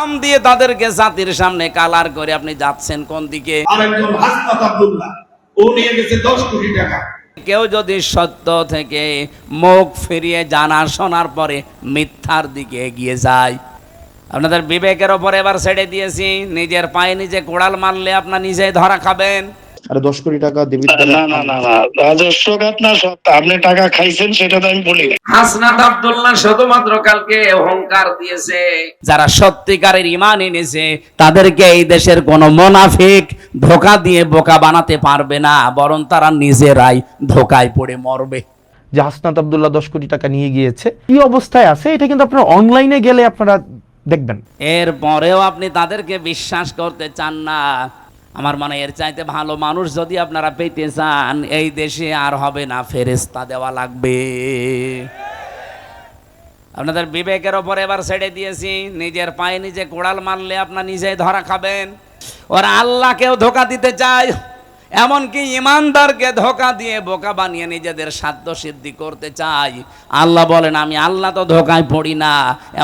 নাম দিয়ে তাদেরকে জাতির সামনে কালার করে আপনি যাচ্ছেন কোন দিকে? আরেকজন হাসনাত আব্দুল্লাহ, ও নিয়ে গেছে 10 কোটি টাকা। কেউ যদি সত্য থেকে মুখ ফিরিয়ে জানা শোনার পরে মিথ্যার দিকে এগিয়ে যায়, আপনাদের বিবেকের ওপর এবার ছেড়ে দিয়েছি। নিজের পায়ে নিজে কোড়াল মারলে আপনার নিজেই ধরা খাবেন। আরে 10 কোটি টাকা দেবীর না না না না, রাজস্ব খাত না সব, আপনি টাকা খাইছেন সেটা তো আমি বলি না। হাসনাত আব্দুল্লাহ শুধুমাত্র কালকে অহংকার দিয়েছে। যারা সত্যিকারের ঈমান এনেছে তাদেরকে এই দেশের কোন মুনাফিক ধোঁকা দিয়ে বোকা বানাতে পারবে না, বরং তারা নিজেরাই ধোঁকায় পড়ে মরবে। যে হাসনাত আব্দুল্লাহ 10 কোটি টাকা নিয়ে গিয়েছে, কি অবস্থায় আছে এটা কিন্তু আপনারা অনলাইনে গেলে আপনারা দেখবেন। এরপরেও আপনি তাদেরকে বিশ্বাস করতে চান না। আমার মনে এর চাইতে ভালো মানুষ যদি আপনারা পেতে চান, এই দেশে আর হবে না, ফেরেশতা দেওয়া লাগবে। আপনাদের বিবেকের ওপর এবার ছেড়ে দিয়েছি। নিজের পায়ে নিজে কোড়াল মারলে আপনার নিজেই ধরা খাবেন। ওরা আল্লাহকেও ধোঁকা দিতে চায়, এমনকি ইমানদারকে ধোঁকা দিয়ে বোকা বানিয়ে নিজেদের সাধ্য সিদ্ধি করতে চায়। আল্লাহ বলেন, আমি আল্লাহ তো ধোঁকায় পড়ি না,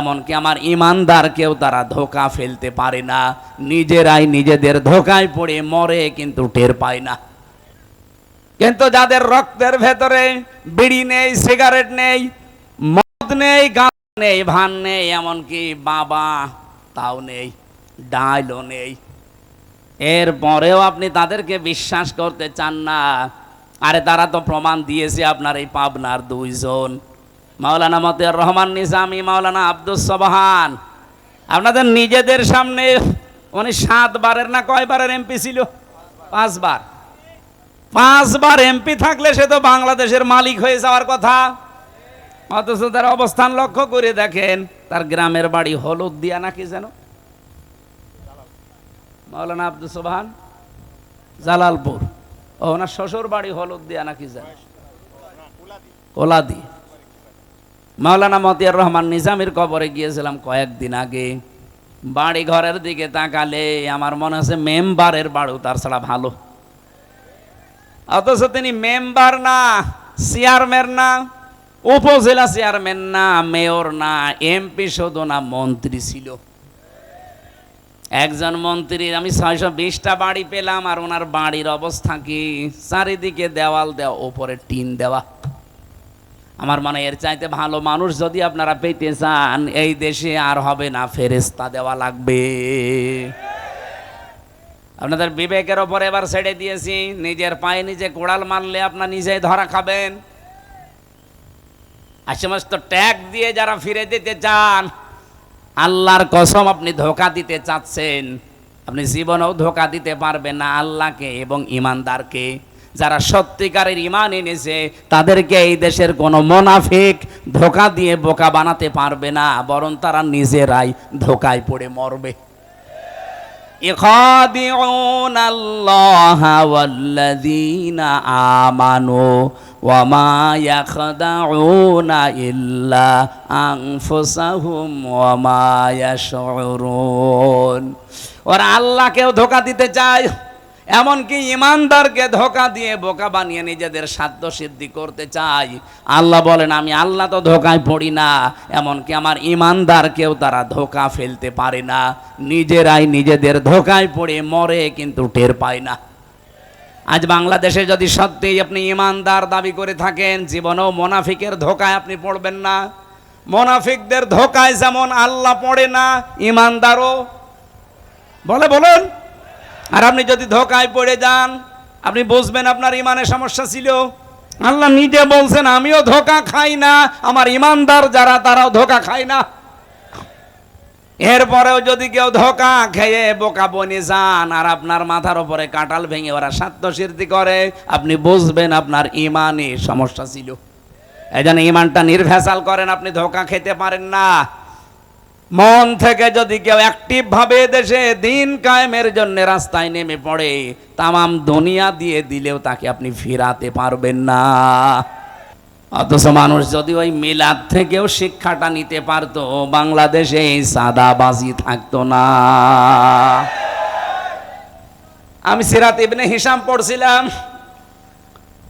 এমনকি আমার ইমানদারকেও তারা ধোঁকা ফেলতে পারে না। নিজেরাই নিজেদের ধোঁকায় পড়ে মরে, কিন্তু টের পায় না। কিন্তু যাদের রক্তের ভেতরে বিড়ি নেই, সিগারেট নেই, মদ নেই, গাঁজা নেই, ভান নেই, এমনকি বাবা তাও নেই, ডাইলও নেই, এরপরেও আপনি তাদেরকে বিশ্বাস করতে চান না। আরে তারা তো প্রমাণ দিয়েছে। আপনার এই পাবনার দুইজন, মাওলানা মতিয়ার রহমান নিজামী, মাওলানা আব্দুস সোবহান, আপনাদের নিজেদের সামনে উনি 7 বারের না কয়বারের এমপি ছিল? 5 বার। 5 বার এমপি থাকলে সে তো বাংলাদেশের মালিক হয়ে যাওয়ার কথা। অথচ তার অবস্থান লক্ষ্য করে দেখেন, তার গ্রামের বাড়ি হলুদিয়া নাকি যেন, মাওলানা আব্দুস সোবহান জালালপুর। ওনার শ্বশুর বাড়ি হলুদিয়া নাকি যেন, কোলাদি। মাওলানা মতিয়ার রহমান নিজামীর কবরে গিয়েছিলাম কয়েকদিন আগে। বাড়ি ঘরের দিকে তাকালে আমার মনে আছে মেম্বারের বাড়ি তার ছাড়া ভালো। অথচ তিনি মেম্বার না, চেয়ারম্যান না, উপজেলা চেয়ারম্যান না, মেয়র না, এমপি শুধু না, মন্ত্রী ছিল। একজন মন্ত্রীর আমি 620টা বাড়ি পেলাম, আর ওনার বাড়ির অবস্থা কি? চারিদিকে দেওয়াল দেওয়া, উপরে টিন দেওয়া। আমার মনে এর চাইতে ভালো মানুষ যদি আপনারা পেতে চান, এই দেশে আর হবে না, ফেরেশতা দেওয়া লাগবে। আপনাদের বিবেকের ওপর এবার ছেড়ে দিয়েছি। নিজের পায়ে নিজে কোড়াল মারলে আপনার নিজেই ধরা খাবেন। আর সমস্ত ট্যাগ দিয়ে যারা ফিরে দিতে চান, আল্লাহর কসম আপনি ধোঁকা দিতে চাচ্ছেন, আপনি জীবনেও ধোঁকা দিতে পারবেন না আল্লাহকে এবং ইমানদারকে। যারা সত্যিকারের ঈমান এনেছে তাদেরকে এই দেশের কোনো মুনাফিক ধোঁকা দিয়ে বোকা বানাতে পারবে না, বরং তারা নিজেরাই ধোঁকায় পড়ে মরবে। ইখাদিউন আল্লাহ ওয়াল্লাযীনা আমানু ওয়া মা ইয়াখদাউনা ইল্লা আনফুসাহুম ওয়া মা ইয়াশউরুন। ওরা আল্লাহকেও ধোঁকা দিতে চায়, এমনকি ইমানদারকে ধোঁকা দিয়ে বোকা বানিয়ে নিজেদের সাধ্য সিদ্ধি করতে চায়। আল্লাহ বলেন, আমি আল্লাহ তো ধোঁকায় পড়ি না, এমনকি আমার ইমানদারকেও তারা ধোঁকা ফেলতে পারে না। নিজেরাই নিজেদের ধোঁকায় পড়ে মরে, কিন্তু টের পায় না। আজ বাংলাদেশে যদি সত্যিই আপনি ইমানদার দাবি করে থাকেন, জীবনেও মুনাফিকের ধোঁকায় আপনি পড়বেন না। মুনাফিকদের ধোঁকায় যেমন আল্লাহ পড়ে না, ইমানদারও বলেন। আর আপনি যদি ধোঁকায় পড়ে যান, আপনি বুঝবেন আপনার ইমানের সমস্যা ছিল। আল্লাহ নিজে বলছেন, আমিও ধোঁকা খাই না, আমার ইমানদার যারা তারাও ধোঁকা খায় না। এরপরেও যদি কেউ ধোঁকা খেয়ে বোকা বনে যান আর আপনার মাথার উপরে কাঁঠাল ভেঙে ওরা সাধ্য সিদ্ধি করে, আপনি বুঝবেন আপনার ইমানে সমস্যা ছিল। এই জন্য ইমানটা নির্ভেজাল করেন, আপনি ধোঁকা খেতে পারেন না। মন থেকে যদি কেউ অ্যাক্টিভ ভাবে দেশে দিন কায়েমের জন্য রাস্তায় নেমে পড়ে, তামাম দুনিয়া দিয়ে দিলেও তাকে আপনি ফিরাতে পারবেন না। অথচ মানুষ যদি ওই মিলাদ থেকেও শিক্ষাটা নিতে পারতো, বাংলাদেশে এই সাদাবাজি থাকতো না। আমি সিরাত ইবনে হিশাম পড়ছিলাম,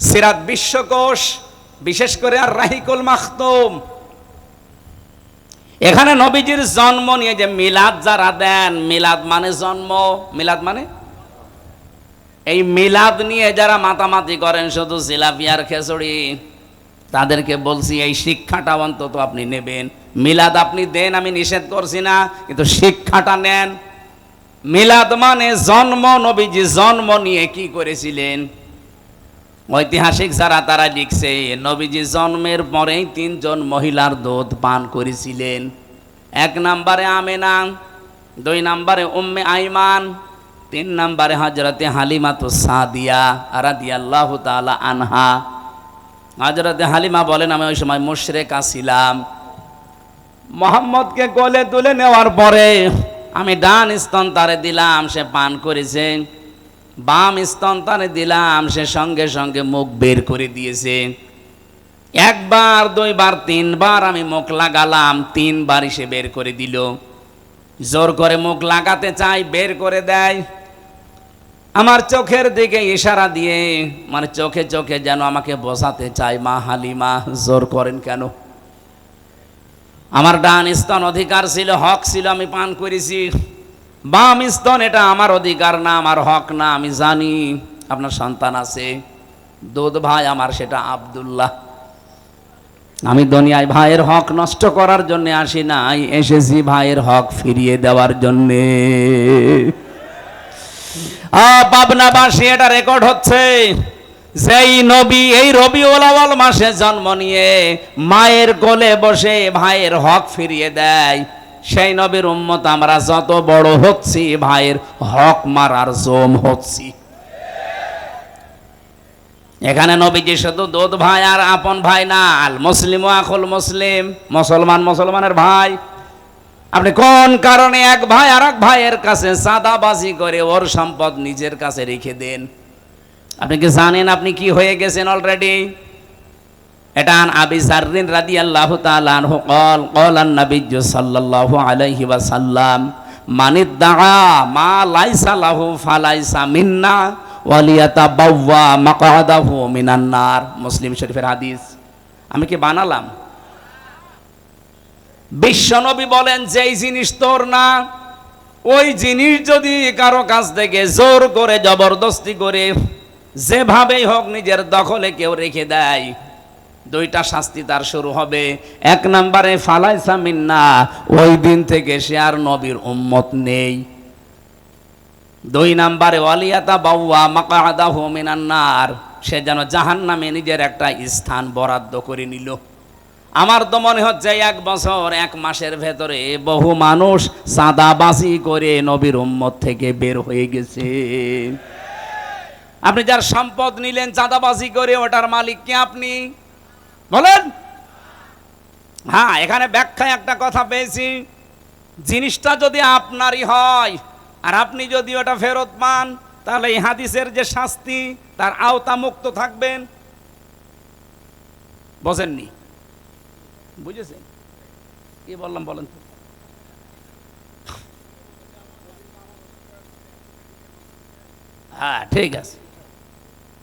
সিরাত বিশ্বকোষ, বিশেষ করে আর রাহিকুল মাখতুম। এখানে নবীজির জন্ম নিয়ে যে মিলাদ যারা দেন, মিলাদ মানে জন্ম, মিলাদ মানে এই মিলাদ নিয়ে যারা মাতামাতি করেন শুধু জিলাপি আর খিচুড়ি, তাদেরকে বলছি এই শিক্ষাটা অন্তত আপনি নেবেন। মিলাদ আপনি দেন, আমি নিষেধ করছি না, কিন্তু শিক্ষাটা নেন। মিলাদ মানে জন্ম, নবীজি জন্ম নিয়ে কি করেছিলেন। ঐতিহাসিক যারা তারা লিখছে নবীজি জন্মের পরেই 3 জন মহিলার দুধ পান করেছিলেন। 1 নম্বরে আমেনা, 2 নম্বরে উম্মে আইমান, 3 নম্বরে হযরতে হালিমাতুস সাদিয়া রাদিয়াল্লাহু তাআলা আনহা। হযরতে হালিমা বলেন, আমি ওই সময় মুশরিকা ছিলাম। মোহাম্মদকে কোলে তুলে নেওয়ার পরে আমি ডান স্তন তারে দিলাম, সে পান করেছে। বাম স্তন তারে দিলাম, সে সঙ্গে সঙ্গে মুখ বের করে দিয়েছে। 1 বার 2 বার 3 বার আমি মুখ লাগালাম, 3 বারই সে বের করে দিল। জোর করে মুখ লাগাতে চাই, বের করে দেয়। আমার চোখের দিকে ইশারা দিয়ে, মানে চোখে চোখে যেন আমাকে বোঝাতে চায়, মা হালিমা জোর করেন কেন? আমার ডান স্তন অধিকার ছিল, হক ছিল, আমি পান করেছি। বাম স্তন এটা আমার অধিকার না, আমার হক না। আমি জানি আপনার সন্তান আছে, দুধ ভাই আমার, সেটা আব্দুল্লাহ। আমি দুনিয়ায় ভাইয়ের হক নষ্ট করার জন্য আসি নাই, এসেছি ভাইয়ের হক ফিরিয়ে দেওয়ার জন্যে। পাবনাবাসী এটা রেকর্ড হচ্ছে, যেই নবী এই রবিউল আউয়াল মাসে জন্ম নিয়ে মায়ের কোলে বসে ভাইয়ের হক ফিরিয়ে দেয়, সেই নবীর উম্মত আমরা যত বড় হচ্ছি ভাইয়ের হক মারার জম হচ্ছি। এখানে নবীজি শুধু দুধ ভাই আর আপন ভাই না, আল মুসলিম আখুল মুসলিম, মুসলমান মুসলমানের ভাই। আপনি কোন কারণে এক ভাই আর এক ভাইয়ের কাছে চাঁদাবাজি করে ওর সম্পদ নিজের কাছে রেখে দেন? আপনি কি জানেন আপনি কি হয়ে গেছেন অলরেডি? এটা আবি যাররিন রাদিয়াল্লাহু তাআলা আনহু قال قال النبي صلى الله عليه وسلم من ادعى ما ليس له فليس منا وليتبوأ مقعده من النار। মুসলিম শরীফের হাদিস। আমি কি বানালাম? বিশ্বনবী বলেন, যেই জিনিস তোর না, ওই জিনিস যদি কারো কাছ থেকে জোর করে জবরদস্তি করে যেভাবেই হোক নিজের দখলে কেউ রেখে দেয়, 2টা শাস্তি তার শুরু হবে। 1 নম্বরে ফালাইসা মিন্না, ওই দিন থেকে সে আর নবীর উম্মত নেই। 2 নম্বরে ওয়ালিয়াতা বাওয়া মাকআদাহু মিনান নার, সে যেন জাহান্নামে নিজের একটা স্থান বরাদ্দ করে নিল। আমার তো মনে হচ্ছে 1 বছর 1 মাসের ভেতরে বহু মানুষ চাঁদাবাজি করে নবীর উম্মত থেকে বের হয়ে গেছে। আপনি যার সম্পদ নিলেন চাঁদাবাজি করে, ওটার মালিক কি আপনি? বলেন। হ্যাঁ, এখানে ব্যাখ্যায় একটা কথা পেয়েছি, জিনিসটা যদি আপনারই হয় আর আপনি যদি ওটা ফেরত পান, তাহলে এই হাদিসের যে শাস্তি তার আওতা মুক্ত থাকবেন। বোঝেননি? বুঝেছেন কি বললাম বলেন তো? হ্যাঁ, ঠিক আছে।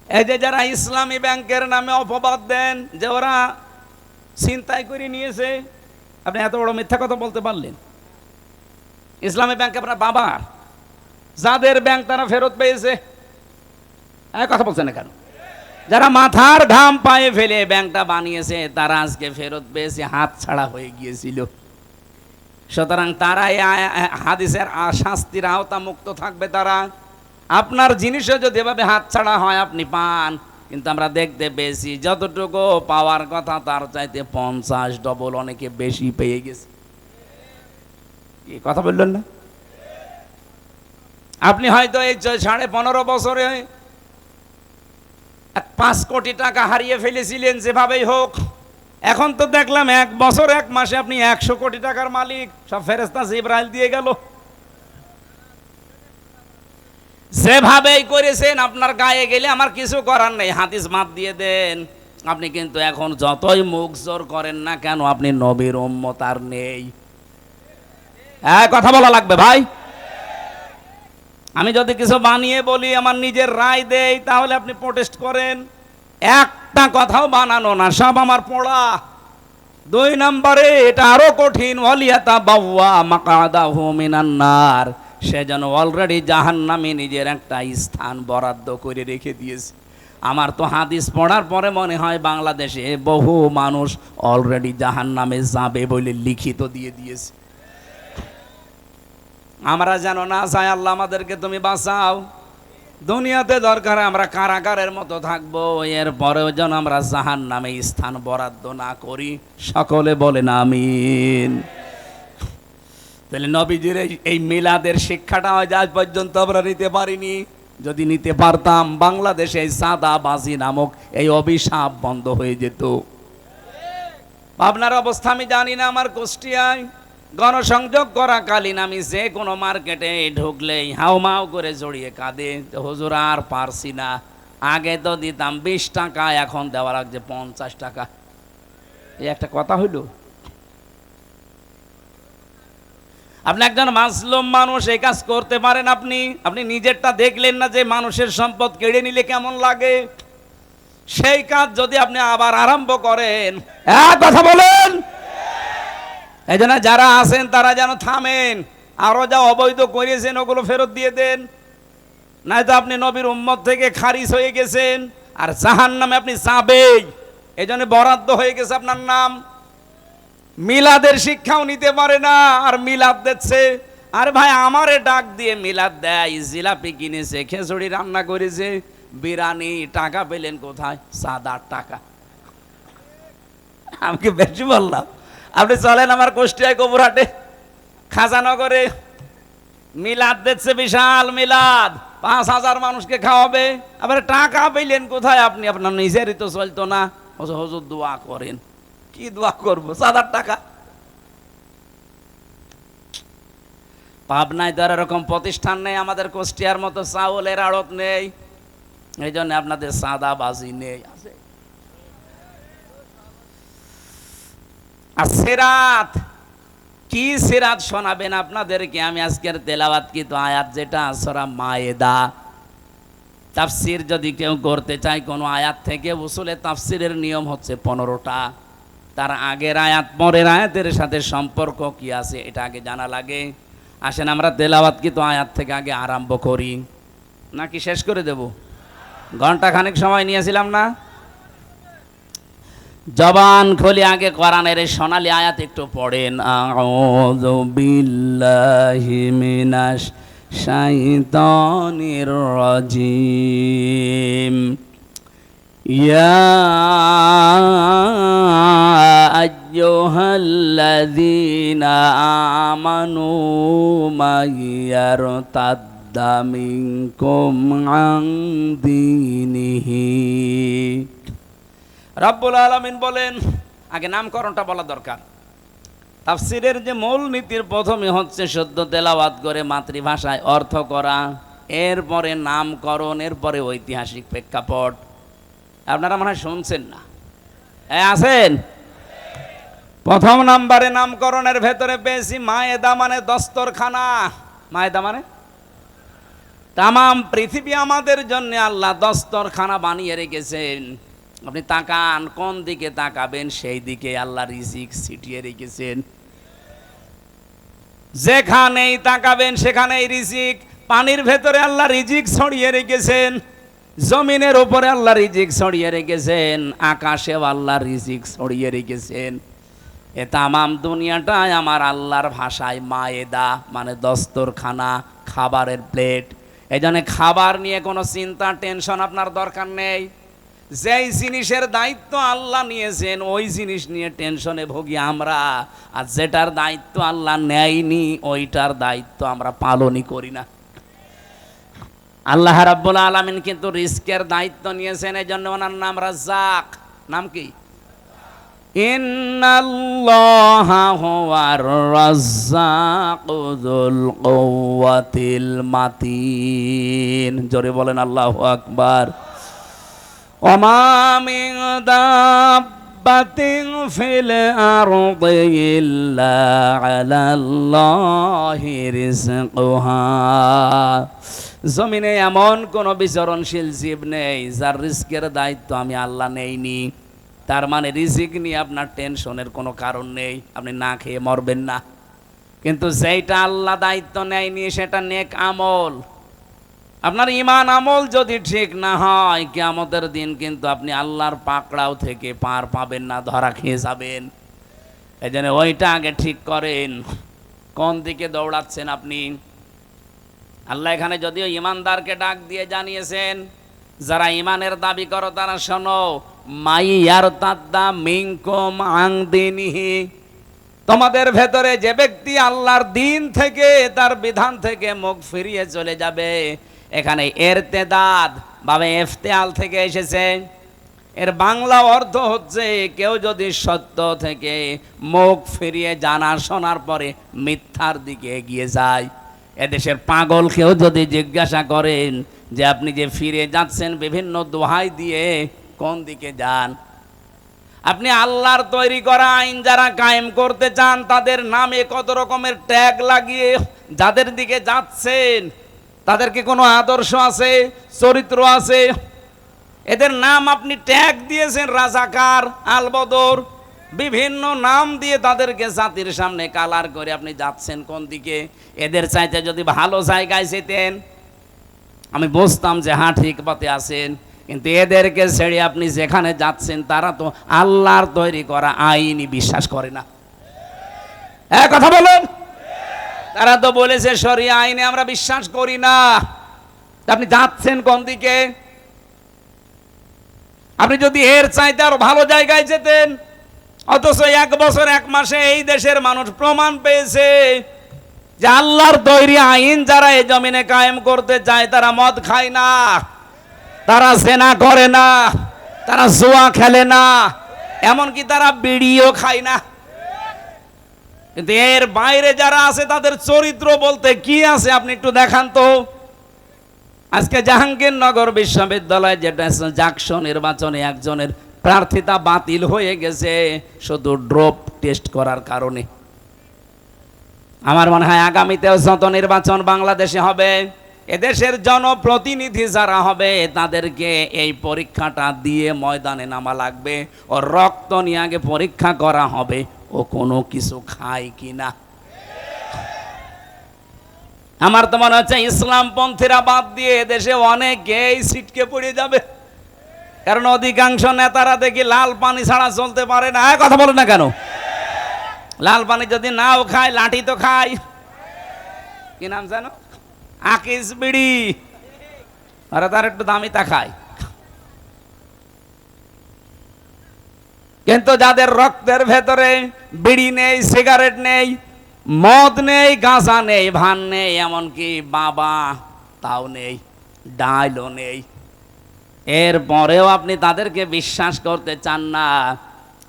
এই যে যারা ইসলামী ব্যাংকের নামে অপবাদ দেন যে ওরা ছিনতাই করে নিয়েছে, আপনি এত বড় মিথ্যা কথা বলতে পারলেন? ইসলামী ব্যাংক আপনার বাবা, যাদের ব্যাংক তারা ফেরত পেয়েছে। কথা বলছেন না কেন? যারা মাথার ঘাম পায়ে ফেলে ব্যাংকটা বানিয়েছে তারা আজকে ফেরত পেয়েছে, হাত ছাড়া হয়ে গিয়েছিল। সুতরাং তারা এই হাদিসের শাস্তির আওতা মুক্ত থাকবে। তারা, আপনার জিনিসও যদি এভাবে হাত ছাড়া হয় আপনি পান, কিন্তু আমরা দেখতে পেয়েছি যতটুকু পাওয়ার কথা তার চাইতে 50 ডবল অনেকে বেশি পেয়ে গেছে। কি কথা বললেন না? আপনি হয়তো এই 15.5 বছরে 5 কোটি টাকা হারিয়ে ফেলেছিলেন যেভাবেই হোক। এখন তো দেখলাম 1 বছর 1 মাসে আপনি 100 কোটি টাকার মালিক। সব ফেরেশতা জিবরাইল দিয়ে গেল। যেভাবেই করেছেন আপনার গায়ে গেলে আমার কিছু করার নেই, হাদিস মাত দিয়ে দেন। আপনি কিন্তু এখন যতই মুখ জোর করেন না কেন, আপনি নবীর উম্মত আর নেই। কথা বলা লাগবে ভাই। আমি যদি কিছু বানিয়ে বলি, আমার নিজের রায় দেই, তাহলে আপনি প্রোটেস্ট করেন। একটা কথাও বানানো না, সব আমার পড়া। দুই নম্বরে এটা আরো কঠিন, ওয়ালিয়াতা বাওয়া মাকাদাহু মিনান নার, সে যেন অলরেডি জাহান্নামে নিজের একটা স্থান বরাদ্দ করে রেখে দিয়েছে। আমার তো হাদিস পড়ার পরে মনে হয় বাংলাদেশে বহু মানুষ অলরেডি জাহান্নামে যাবে বলে লিখিত দিয়ে দিয়েছে। আমরা যেন না চাই, আল্লাহ আমাদেরকে তুমি বাঁচাও। দুনিয়াতে দরকার আমরা কারাগারের মতো থাকবো, এরপরেও যেন আমরা জাহান্নামে স্থান বরাদ্দ না করি। সকলে বলেন আমিন। তাহলে নবীজির এই মিলাদের শিক্ষাটা আজ পর্যন্ত আমরা নিতে পারিনি। যদি নিতে পারতাম, বাংলাদেশে এই সাদাবাজি নামক এই অভিশাপ বন্ধ হয়ে যেত। আপনার অবস্থা আমি জানি না। আমার কুষ্টিয়ায় গণসংযোগ করাকালীন আমি যে কোনো মার্কেটে ঢুকলেই হাউমাউ করে জড়িয়ে কাঁদে, হুজুর আর পারছি না। আগে তো দিতাম 20 টাকা, এখন দেওয়া লাগছে 50 টাকা। এই একটা কথা হইল? আপনি একজন মাসলুম মানুষ, এই কাজ করতে পারেন? আপনি নিজেরটা দেখলেন না যে মানুষের সম্পদ কেড়ে নিলে কেমন লাগে? সেই কাজ যদি আপনি আবার আরম্ভ করেন, কথা বলেন। এই জন্য যারা আছেন তারা যেন থামেন, আরো যা অবৈধ করেছেন ওগুলো ফেরত দিয়ে দেন, নয়তো আপনি নবীর উম্মত থেকে খারিজ হয়ে গেছেন, আর জাহান্নামে আপনি যাবেই। এই জন্য বরাদ্দ হয়ে গেছে আপনার নাম। মিলাদের শিক্ষাও নিতে পারে না, আর মিলাদ দিচ্ছে। আরে ভাই, আমারে ডাক দিয়ে মিলাদ দেয়, জিলাপি কিনেছে, খিচুড়ি রান্না করেছে, বিরিয়ানি, টাকা পেলেন কোথায়? 7-8 টাকা। আমি কি বেশি বললাম? আপনি চলেন আমার কুষ্টিয়ায় গোবরহাটে খাজানগরে মিলাদ দিচ্ছে, বিশাল মিলাদ, 5000 মানুষকে খাওয়াবে। আবার টাকা পেলেন কোথায় আপনি? আপনার নিজেরই তো চলতো না। হুজুর দোয়া করেন। কি দোয়া করবো? 7-8 টাকা। পাবনায় তো এরকম প্রতিষ্ঠান নেই, আমাদের কুষ্টিয়ার মতো চাউলের আড়ত নেই, এই জন্য আপনাদের সাদাবাজি নেই। আছে আর সিরাত, কি সিরাত শোনাবেন আপনাদেরকে? আমি আজকের তেলাওয়াত কি তো আয়াত, যেটা সূরা মায়েদা। তাফসির যদি কেউ করতে চায় কোনো আয়াত থেকে, উসুলে তাফসিরের নিয়ম হচ্ছে 15টা। তার আগের আয়াত পরের আয়াতের সাথে সম্পর্ক কি আছে এটা আগে জানা লাগে। আসেন আমরা তেলাওয়াত কি তো আয়াত থেকে আগে আরম্ভ করি, নাকি শেষ করে দেব? ঘন্টা খানেক সময় নিয়েছিলাম না? জবান খুলে আগে কোরআনের এই সোনালী আয়াত একটু পড়েন। আউযু বিল্লাহি মিনাশ শাইতানির রাজিম। ইয়া আইয়ুহাল্লাযীনা আমানু মাইয়ারতাদ্দা মিনকুম আন দীনিহি। রব্বুল আলামিন বলেন, আগে নামকরণটা বলা দরকার। তাফসিরের যে মূল নীতির প্রথমে হচ্ছে শুদ্ধ তেলাওয়াত করে মাতৃভাষায় অর্থ করা, এরপরে নামকরণ, এরপরে ঐতিহাসিক প্রেক্ষাপট। আপনারা মনে হয় শুনছেন না? আছেন? প্রথম নাম্বারে নামকরণের ভেতরে পেয়েছি মায়েদা, মানে দস্তরখানা। মায়েদা মানে তামাম পৃথিবী আমাদের জন্য আল্লাহ দস্তরখানা বানিয়ে রেখেছেন। আপনি তাকান, কোন দিকে তাকাবেন সেই দিকে আল্লাহ রিজিক ছিটিয়ে রেখেছেন। যেখানেই তাকাবেন সেখানেই রিজিক। পানির ভেতরে আল্লাহ রিজিক ছড়িয়ে রেখেছেন, জমিনের উপরে আল্লাহ রিজিক ছড়িয়ে রেখেছেন, আকাশেও আল্লাহ রিজিক ছড়িয়ে রেখেছেন। এ তামাম দুনিয়াটাই আমার আল্লাহর ভাষায় মায়েদা, মানে দস্তরখানা, খাবারের প্লেট। এই জন্য খাবার নিয়ে কোনো চিন্তা, টেনশন আপনার দরকার নেই। যেই জিনিসের দায়িত্ব আল্লাহ নিয়েছেন ওই জিনিস নিয়ে টেনশনে ভুগি আমরা, আর যেটার দায়িত্ব আল্লাহ নেয়নি ওইটার দায়িত্ব আমরা পালনই করি না। আল্লাহ রাব্বুল আলামিন কিন্তু রিস্কের দায়িত্ব নিয়েছেন, এই জন্য ওনার নাম রাজ্জাক। নাম কি? ইন্নাল্লাহা হুয়ার রাজ্জাকু যুল কুওয়াতিল মাতিন। জোরে বলেন আল্লাহু আকবার। ওমা মিন দাব্বাতিন ফিল আরদি ইল্লা আলাল্লাহি রিজকুহা। জমিনে এমন কোন বিচরণশীল জীব নেই যার রিস্কের দায়িত্ব আমি আল্লাহ নেইনি। তার মানে রিজিক নিয়ে আপনার টেনশনের কোনো কারণ নেই, আপনি না খেয়ে মরবেন না। কিন্তু যেটা আল্লাহ দায়িত্ব নেয়নি সেটা নেক আমল। আপনার ঈমান আমল যদি ঠিক না হয়, কিয়ামতের দিন কিন্তু আপনি আল্লাহর পাকড়াও থেকে পার পাবেন না, ধরা খেয়ে যাবেন। এই জন্য ওইটা আগে ঠিক করেন, কোন দিকে দৌড়াচ্ছেন আপনি। আল্লাহ এখানে যদিও ঈমানদারকে ডাক দিয়ে জানিয়েছেন, যারা ঈমানের দাবি করো তারা শোনো, মাই ইয়ারতাদ্দা মিনকুম আন দীনিহি, তোমাদের ভেতরে যে ব্যক্তি আল্লাহর দিন থেকে, তার বিধান থেকে মুখ ফিরিয়ে চলে যাবে। এখানে ইরতেদাদ বা ইফতিয়াল থেকে এসেছে। এর বাংলা অর্থ হচ্ছে কেউ যদি সত্য থেকে মুখ ফিরিয়ে জানা শোনার পরে মিথ্যার দিকে এগিয়ে যায়। এদেশের পাগল কেউ যদি জিজ্ঞাসা করেন যে আপনি যে ফিরে যাচ্ছেন বিভিন্ন দোহাই দিয়ে, কোন দিকে যান? আপনি আল্লাহর তৈরি করা আইন যারা কায়েম করতে চান, তাদের নামে কত রকমের ট্যাগ লাগিয়ে যাদের দিকে যাচ্ছেন, তাদেরকে কোনো আদর্শ আছে, চরিত্র আছে, এদের নাম আপনি ট্যাগ দিয়েছেন রাজাকার, আলবদর, বিভিন্ন নাম দিয়ে তাদেরকে জাতির সামনে কালার করে আপনি যাচ্ছেন কোন দিকে? এদের চাইতে যদি ভালো জায়গায় যেতেন আমি বুঝতাম যে হ্যাঁ ঠিক পথে আছেন। কিন্তু এদেরকে ছেড়ে আপনি যেখানে যাচ্ছেন, তারা তো আল্লাহর তৈরি করা আইনই বিশ্বাস করে না। হ্যাঁ কথা বলেন। তারা তো বলেছে শরিয়া আইনে আমরা বিশ্বাস করি না। আপনি যাচ্ছেন কোন দিকে? আপনি যদি এর চাইতে আরো ভালো জায়গায় যেতেন, অথচ 1 বছর 1 মাসে এই দেশের মানুষ প্রমাণ পেয়েছে যে আল্লাহর তৈরি আইন যারা এই জমিনে কায়েম করতে চায়, তারা মদ খায় না, তারা জেনা করে না, তারা জুয়া খেলে না, এমনকি তারা বিড়িও খায় না। কিন্তু এর বাইরে যারা আছে তাদের চরিত্র বলতে কি আছে আপনি একটু দেখান তো। আজকে জাহাঙ্গীরনগর বিশ্ববিদ্যালয় যেটা জাকসু নির্বাচনে একজনের প্রার্থিতা বাতিল হয়ে গেছে শুধু ড্রপ টেস্ট করার কারণে। আমার মনে হয় আগামীতেও যত নির্বাচন বাংলাদেশে হবে, এদেশের জনপ্রতিনিধি যারা হবে তাদেরকে এই পরীক্ষাটা দিয়ে ময়দানে নামা লাগবে। ও রক্ত নিয়ে আগে পরীক্ষা করা হবে ও কোনো কিছু খায় কিনা। আমার তো মনে হচ্ছে ইসলামপন্থীরা বাদ দিয়ে দেশে অনেকেই ছিটকে পড়ে যাবে, কারণ অধিকাংশ নেতারা দেখি লাল পানি ছাড়া চলতে পারে না। কথা বলে না কেন? লাল পানি যদি নাও খায়, লাঠি তো খায়। কি নাম জানো? আকিস বিড়ি, আর তার একটু দামিটা খায়। কিন্তু যাদের রক্তের ভেতরে বিড়ি নেই, সিগারেট নেই, মদ নেই, গাঁজা নেই, ভান নেই, এমনকি বাবা তাও নেই, ডাইলও নেই, এরপরেও আপনি তাদেরকে বিশ্বাস করতে চান না।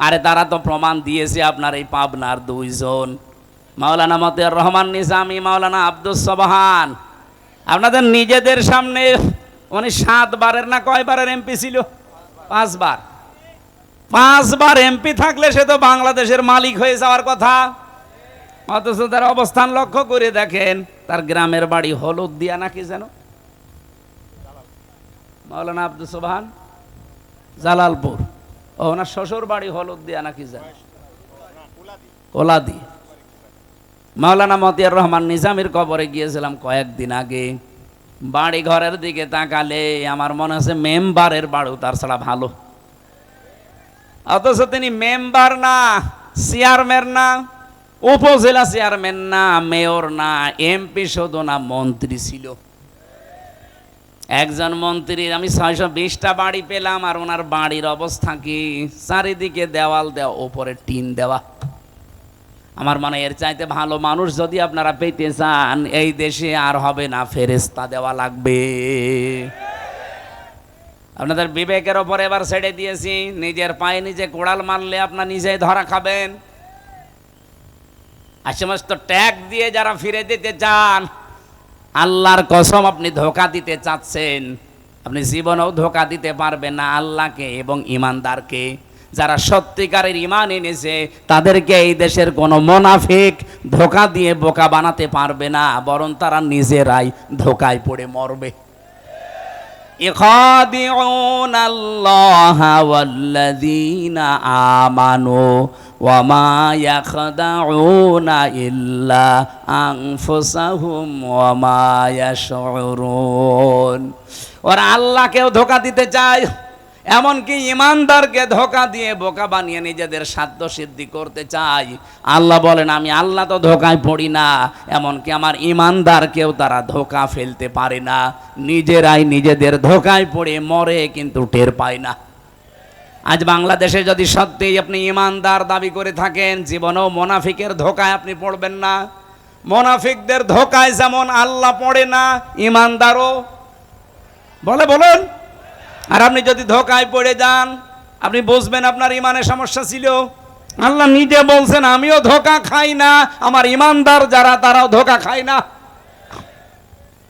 আরে তারা তো প্রমাণ দিয়েছে। আপনার এই পাবনার 2 জন, মাওলানা মতিয়ার রহমান নিজামী, মাওলানা আব্দুস সোবহান, আপনাদের নিজেদের সামনে উনি 7 বারের না কয়বারের এমপি ছিল? 5 বার। 5 বার এমপি থাকলে সে তো বাংলাদেশের মালিক হয়ে যাওয়ার কথা। অথচ তার অবস্থান লক্ষ্য করে দেখেন, তার গ্রামের বাড়ি হলুদিয়া নাকি যেন, মাওলানা আব্দুস সোবহান জালালপুর। ও ওনার শ্বশুর বাড়ি হলুদিয়া নাকি যেন, কোলাদি। মাওলানা মতিয়ার রহমান নিজামীর কবরে গিয়েছিলাম কয়েকদিন আগে। বাড়ি ঘরের দিকে তাকালে আমার মনে হচ্ছে মেম্বারের বাড়ি তার ছাড়া ভালো। অথচ তিনি মেম্বার না, চেয়ারম্যান না, উপজেলা চেয়ারম্যান না, মেয়র না, এমপি শুধু না, মন্ত্রী ছিল। একজন মন্ত্রীর আমি 620টা বাড়ি পেলাম, আর ওনার বাড়ির অবস্থা কি? চারিদিকে দেওয়াল দেওয়া, উপরে টিন দেওয়া। আমার মনে এর চাইতে ভালো মানুষ যদি আপনারা পেতে চান, এই দেশে আর হবে না, ফেরেশতা দেওয়া লাগবে। আপনাদের বিবেকের ওপর এবার ছেড়ে দিয়েছি। নিজের পায়ে নিজে কোড়াল মারলে আপনার নিজেই ধরা খাবেন। আর সমস্ত ট্যাগ দিয়ে যারা ফিরে দিতে চান, আল্লাহর কসম আপনি ধোঁকা দিতে চাচ্ছেন, আপনি জীবনেও ধোঁকা দিতে পারবেন না আল্লাহকে এবং ইমানদারকে। যারা সত্যিকারের ইমান এনেছে তাদেরকে এই দেশের কোনো মুনাফিক ধোঁকা দিয়ে বোকা বানাতে পারবে না, বরং তারা নিজেরাই ধোঁকায় পড়ে মরবে। ইখাদিউনাল্লাহা ওয়াল্লাযীনা আমানু ওয়া মা ইয়াখদাউনা ইল্লা আনফুসাহুম ওয়া মা ইয়াশউরুন। ওরা আল্লাহকেও ধোঁকা দিতে চায়, এমনকি ইমানদারকে ধোঁকা দিয়ে বোকা বানিয়ে নিজেদের সাধ্য সিদ্ধি করতে চায়। আল্লাহ বলেন আমি আল্লাহ তো ধোঁকায় পড়ি না, এমনকি আমার ইমানদারকেও তারা ধোঁকা ফেলতে পারে না। নিজেরাই নিজেদের ধোঁকায় পড়ে মরে কিন্তু টের পায় না। আজ বাংলাদেশে যদি সত্যিই আপনি ইমানদার দাবি করে থাকেন, জীবনেও মোনাফিকের ধোঁকায় আপনি পড়বেন না। মোনাফিকদের ধোঁকায় যেমন আল্লাহ পড়ে না, ইমানদারও বলেন। আর আপনি যদি ধোঁকায় পড়ে যান, আপনি বুঝবেন আপনার ইমানের সমস্যা ছিল। আল্লাহ নিজে বলছেন আমিও ধোঁকা খাই না, আমার ইমানদার যারা তারাও ধোঁকা খায় না।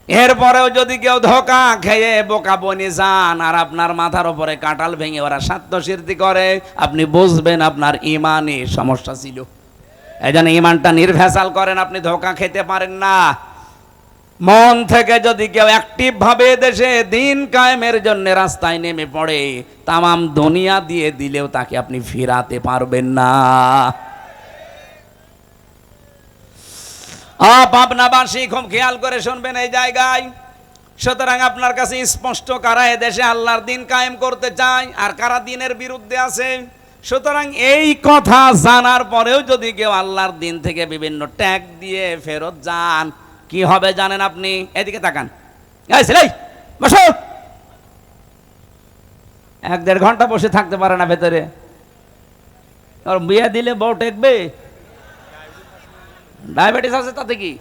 এরপরেও যদি কেউ ধোঁকা খেয়ে বোকা বনে যান আর আপনার মাথার উপরে কাঁঠাল ভেঙে ওরা সাধ্য সিদ্ধি করে, আপনি বুঝবেন আপনার ইমানে সমস্যা ছিল। এই জন্য ইমানটা নির্ভেজাল করেন, আপনি ধোঁকা খেতে পারেন না। মন থেকে যদি কেউ অ্যাক্টিভ ভাবে দেশে দিন কায়েমের জন্য রাস্তায় নেমে পড়ে, তামাম দুনিয়া দিয়ে দিলেও তাকে আপনি ফিরাতে পারবেন না। পাবনাবাসী খুব খেয়াল করে শুনবেন এই জায়গায়। সুতরাং আপনার কাছে স্পষ্ট কারা দেশে আল্লাহর দিন কায়েম করতে চায় আর কারা দিনের বিরুদ্ধে আছে। সুতরাং এই কথা জানার পরেও যদি কেউ আল্লাহর দিন থেকে বিভিন্ন ট্যাগ দিয়ে ফেরত যান, কি হবে জানেন আপনি? এদিকে তাকান, বসো। 1-1.5 ঘন্টা বসে থাকতে পারে না ভেতরে। আর বিয়ে দিলে বউ টেকবে? ডায়াবেটিস আছে তাতে কি?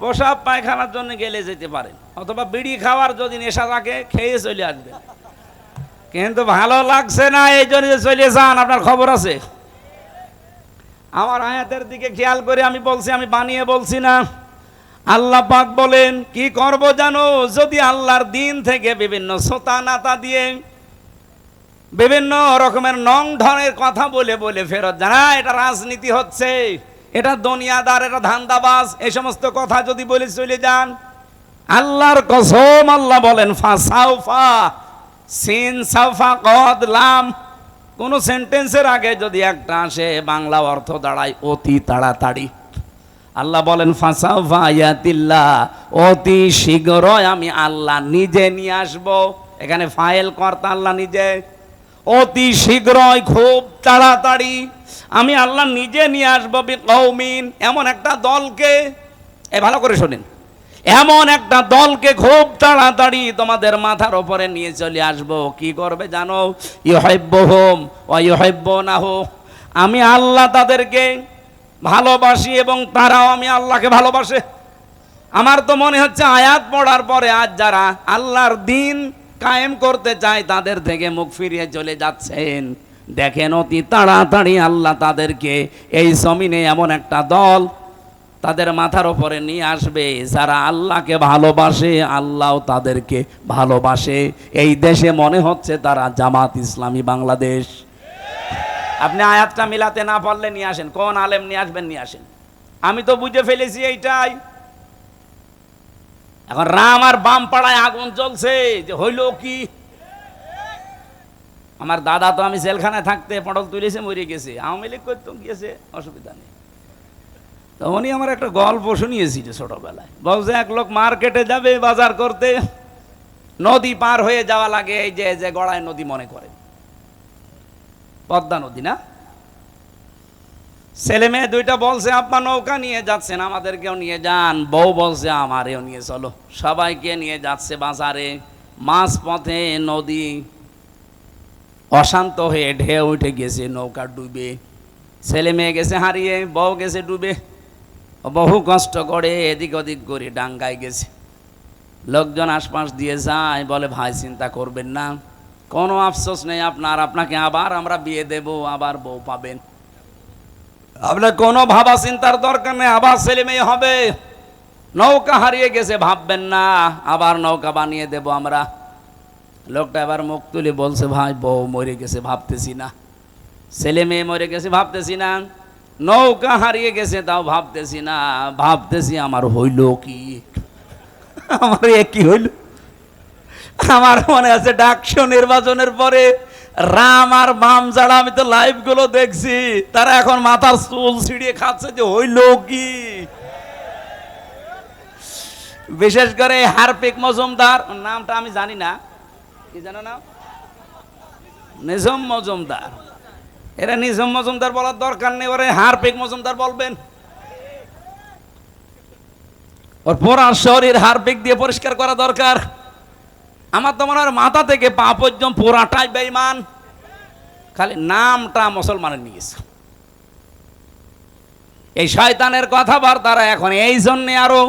পোশাক পায়খানার জন্য গেলে যেতে পারেন, অথবা বিড়ি খাওয়ার যদি নেশা থাকে খেয়ে চলে আসবে। কিন্তু ভালো লাগছে না এই জন্য চলে যান, আপনার খবর আছে। আমার আয়াতের দিকে খেয়াল করে আমি বলছি, আমি বানিয়ে বলছি না। আল্লাহ পাক বলেন কি করব জানো? যদি আল্লাহর দিন থেকে বিভিন্ন সোতা নাতা দিয়ে বিভিন্ন রকমের নং ধরনের কথা বলে বলে ফেরত জানা, এটা রাজনীতি হচ্ছে, এটা দুনিয়াদার, এটা ধান্দাবাজ, এই সমস্ত কথা যদি বলে চলে যান, আল্লাহর কসম আল্লাহ বলেন ফাসাউফা, সিন সাউফা কদ লাম, কোন সেন্টেন্সের আগে যদি একটা আসে বাংলা অর্থ দাঁড়ায় অতি তাড়াতাড়ি। আল্লাহ বলেন ফাসাউফা ইয়াতিল্লাহ, অতি শীঘ্রই আমি আল্লাহ নিজে নিয়ে আসব। এখানে ফাইল কর্তা আল্লাহ নিজে। অতি শীঘ্রই, খুব তাড়াতাড়ি আমি আল্লাহ নিজে নিয়ে আসবো বিকৌমিন, এমন একটা দলকে, ভালো করে শোনেন, এমন একটা দলকে খুব তাড়াতাড়ি তোমাদের মাথার উপরে নিয়ে চলে আসবো। কি করবে জানো? ইউহিব্বুহুম ওয়া ইউহিব্বুনাহু, আমি আল্লাহ তাদেরকে ভালোবাসি এবং তারাও আমি আল্লাহকে ভালোবাসে। আমার তো মনে হচ্ছে আয়াত পড়ার পরে আজ যারা আল্লাহর দিন কায়েম করতে চায় তাদের থেকে মুখ ফিরিয়ে চলে যাচ্ছেন। দেখেন অতি তাড়াতাড়ি আল্লাহ তাদেরকে এই জমিনে এমন একটা দল তাদের মাথার উপরে নিয়ে আসবে যারা আল্লাহকে ভালোবাসে, আল্লাহও তাদেরকে ভালোবাসে। এই দেশে মনে হচ্ছে তারা জামাত ইসলামী বাংলাদেশ। আপনি আয়াতটা মিলাতে না পারলে নিয়ে আসেন, কোন আলেম নিয়ে আসবেন নিয়ে আসেন, আমি তো বুঝে ফেলেছি এইটাই। এখন রাম আর বাম পাড়ায় আগুন জ্বলছে, যে হইল কি? আমার দাদা তো আমি জেলখানায় থাকতে পটল তুলেছে, মরে গেছে, আওয়ামী লীগ করতে গিয়েছে, অসুবিধা নেই। তো উনি আমার একটা গল্প শুনিয়েছিল ছোটবেলায়। বলছে এক লোক মার্কেটে যাবে বাজার করতে, নদী পার হয়ে যাওয়া লাগে, এই যে গড়ায় নদী মনে করে, পদ্মা নদী না? ছেলে মেয়ে দুইটা বলছে আব্বা নৌকা নিয়ে যাচ্ছেন, আমাদেরকেও নিয়ে যান। বউ বলছে আমারেও নিয়ে চলো। সবাইকে নিয়ে যাচ্ছে বাজারে। মাঝ পথে নদী অশান্ত হয়ে ঢেউ উঠে গেছে, নৌকা ডুবে, ছেলে মেয়ে গেছে হারিয়ে, বউ গেছে ডুবে। বহু কষ্ট করে এদিক ওদিক করে ডাঙ্গায় গেছে। লোকজন আশপাশ দিয়ে যায়, বলে ভাই চিন্তা করবেন না, কোনো আফসোস নেই আপনার, আপনাকে আবার আমরা বিয়ে দেব, আবার বউ পাবেন, আপনার কোনো ভাবা চিন্তার দরকার নেই, আবার ছেলে মেয়ে হবে। নৌকা হারিয়ে গেছে ভাববেন না, আবার নৌকা বানিয়ে দেব আমরা। লোকটা এবার মুখ তুলে বলছে ভাই বউ মরে গেছে ভাবতেছি না, ছেলে মেয়ে মরে গেছে ভাবতেছি না, নৌকা হারিয়ে গেছে তাও ভাবতেছি না, ভাবতেছি আমার হইল কি। আমার এ কি হইল, আমার মনে আছে ডাকসু নির্বাচনের পরে রাম আর বাম যারা, আমি তো লাইভ গুলো দেখছি, তারা এখন মাথার চুল ছিঁড়িয়ে খাচ্ছে যে হইল কি। বিশেষ করে হারপিক মজুমদার, নামটা আমি জানি না, কি জানো না, নিঝুম মজুমদার। এরা নিঝুম মজুমদার বলার দরকার নেই, ওরে হারপিক মজুমদার বলবেন। ওর পুরা শরীর হারপিক দিয়ে পরিষ্কার করা দরকার। আমার তো মনে হয় মাথা থেকে পা পর্যন্ত পুরাটাই বেঈমান, খালি নামটা মুসলমানের নিয়েছে। এই শয়তানের কথাবার্তারা এখন এই জন্যে আরো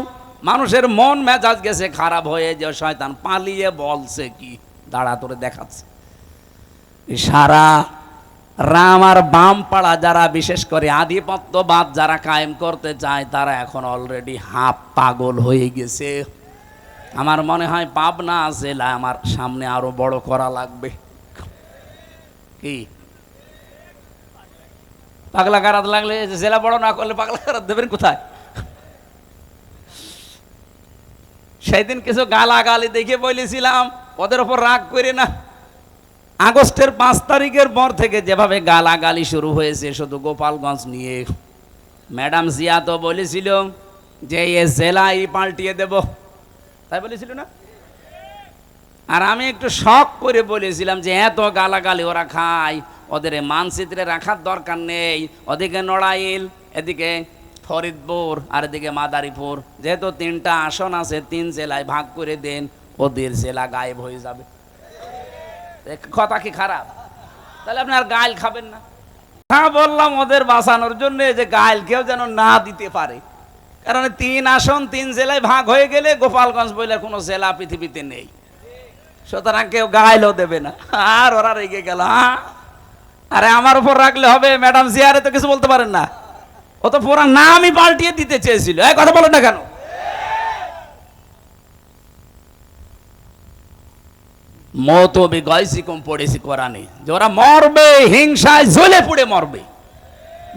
মানুষের মন মেজাজ গেছে খারাপ হয়ে, যে শয়তান পালিয়ে বলছে কি দাঁড়া তোরে দেখাচ্ছে। সারা রাম আর বাম পাড়া যারা, বিশেষ করে আধিপত্যবাদ যারা কায়েম করতে চায়, তারা এখন অলরেডি হাফ পাগল হয়ে গেছে। আমার মনে হয় পাবনা জেলা আমার সামনে আরো বড় করা লাগবে। কি পাগলা কারাত লাগলে জেলা বড় না করলে পাগলা কারাত দেবেন কোথায়? সেদিন কিছু গালাগালি দেখে বলেছিলাম, ওদের ওপর রাগ করে না। আগস্টের 5 তারিখের পর থেকে যেভাবে গালাগালি শুরু হয়েছে শুধু গোপালগঞ্জ নিয়ে, ম্যাডাম জিয়া তো বলেছিল যে এ জেলাই পাল্টিয়ে দেব, তাই বলেছিল না? আর আমি একটু শখ করে বলেছিলাম যে এত গালাগালি ওরা খায়, ওদের মানচিত্রে রাখার দরকার নেই। ওদিকে নড়াইল, এদিকে ফরিদপুর, আর এদিকে মাদারীপুর, যেহেতু 3টা আসন আছে, 3 জেলায় ভাগ করে দেন, ওদের জেলা গায়েব হয়ে যাবে। কথা কি খারাপ? তাহলে আপনি আর গাইল খাবেন না। হ্যাঁ, বললাম ওদের বাঁচানোর জন্য যে গাইল কেউ যেন না দিতে পারে, কারণ 3 আসন 3 জেলায় ভাগ হয়ে গেলে গোপালগঞ্জ বলে কোনো জেলা পৃথিবীতে নেই, সুতরাং কেউ গাইলও দেবে না। আর ওরা রেগে গেল, আরে আমার উপর রাখলে হবে, ম্যাডাম জিয়ারে তো কিছু বলতে পারেন না, ও তো পুরো নামই পাল্টিয়ে দিতে চেয়েছিল। এই কথা বলেন না কেন? মত বিগয়সি কম পড়েছি কোরআনে, যে ওরা মরবে, হিংসায় জ্বলে পুড়ে মরবে।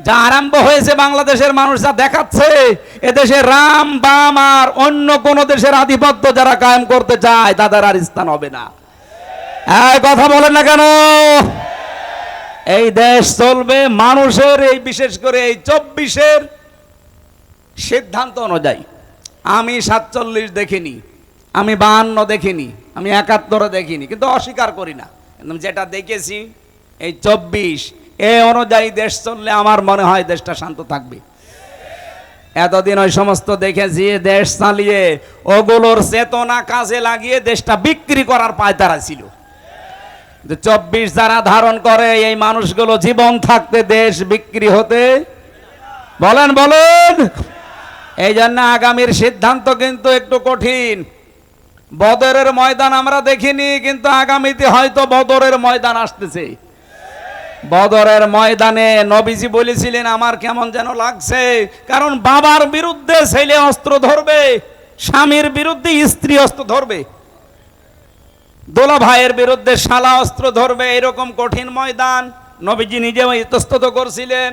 যা আরম্ভ হয়েছে বাংলাদেশের মানুষ যা দেখাচ্ছে, এদেশে রাম বাম আর অন্য কোন দেশের আধিপত্য যারা কায়েম করতে চায় তাদের আর স্থান হবে না। এই কথা বলেন না কেন? এই দেশ চলবে মানুষের, এই বিশেষ করে এই 24-এর সিদ্ধান্ত অনুযায়ী। আমি 47 দেখিনি, আমি 52 দেখিনি, আমি 71 দেখিনি, কিন্তু অস্বীকার করি না। যেটা দেখেছি এই 24 এ অনুযায়ী দেশ চললে আমার মনে হয় দেশটা শান্ত থাকবে। এতদিন ওই সমস্ত দেখেছি দেশ চালিয়ে ওগুলোর চেতনা কাজে লাগিয়ে দেশটা বিক্রি করার পায়তারা ছিল। 24 যারা ধারণ করে এই মানুষগুলো জীবন থাকতে দেশ বিক্রি হতে বলেন বলেন। এই জন্য আগামীর সিদ্ধান্ত কিন্তু একটু কঠিন। বদরের ময়দান আমরা দেখিনি, কিন্তু আগামীতে হয়তো বদরের ময়দান আসতেছে। বদরের ময়দানে নবীজি বলেছিলেন আমার কেমন যেন লাগছে, কারণ বাবার বিরুদ্ধে ছেলে অস্ত্র ধরবে, স্বামীর বিরুদ্ধে স্ত্রী অস্ত্র ধরবে, দোলা ভাইয়ের বিরুদ্ধে শালা অস্ত্র ধরবে। এরকম কঠিন ময়দান নবীজি নিজেও ইতস্তত করছিলেন।